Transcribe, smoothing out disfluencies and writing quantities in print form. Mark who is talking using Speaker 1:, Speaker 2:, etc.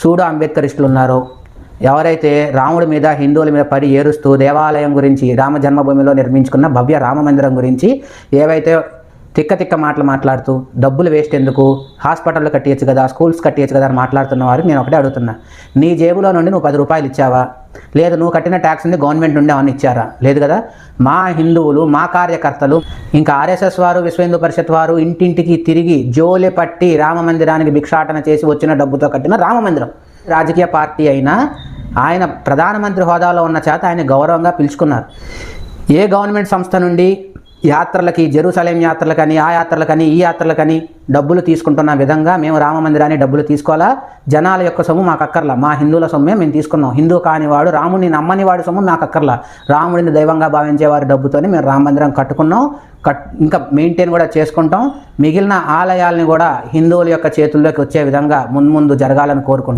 Speaker 1: Pseudo అంబేద్కరిస్టులు ఉన్నారో, ఎవరైతే రాముడి మీద హిందువుల మీద పడి ఏరుస్తూ దేవాలయం గురించి, రామ జన్మభూమిలో నిర్మించుకున్న భవ్య రామ మందిరం గురించి ఏవైతే తిక్క మాటలు మాట్లాడుతూ డబ్బులు వేస్ట్ ఎందుకు, హాస్పిటల్లో కట్టియచ్చు కదా, స్కూల్స్ కట్టియచ్చు కదా అని మాట్లాడుతున్న వారికి నేను ఒకటే అడుగుతున్నా, నీ జేబులో నుండి నువ్వు 10 రూపాయలు ఇచ్చావా? లేదు నువ్వు కట్టిన ట్యాక్స్ నుండి గవర్నమెంట్ నుండి ఏమన్నా ఇచ్చారా? లేదు కదా. మా హిందువులు, మా కార్యకర్తలు, ఇంకా ఆర్ఎస్ఎస్ వారు, విశ్వ హిందూ పరిషత్ వారు ఇంటింటికి తిరిగి జోలె పట్టి రామ మందిరానికి భిక్షాటన చేసి వచ్చిన డబ్బుతో కట్టిన రామ మందిరం. రాజకీయ పార్టీ అయినా ఆయన ప్రధానమంత్రి హోదాలో ఉన్న చేత ఆయన గౌరవంగా పిలుచుకున్నారు. ఏ గవర్నమెంట్ సంస్థ నుండి యాత్రలకి, జెరూసలేం యాత్రలకని, ఆ యాత్రలకని, ఈ యాత్రలకని డబ్బులు తీసుకుంటున్న విధంగా మేము రామ మందిరాన్ని డబ్బులు తీసుకోవాలా? జనాల యొక్క సొమ్ము మాకు అక్కర్లా, మా హిందువుల సొమ్మే మేము తీసుకున్నాం. హిందూ కానివాడు, రాముడిని నమ్మని వాడి సొమ్ము మాకు అక్కర్లా, రాముడిని దైవంగా భావించే వారి డబ్బుతోనే మేము రామ మందిరం కట్టుకున్నాం, ఇంకా మెయింటైన్ కూడా చేసుకుంటాం. మిగిలిన ఆలయాల్ని కూడా హిందువుల యొక్క చేతుల్లోకి వచ్చే విధంగా ముందు జరగాలని కోరుకుంటాం.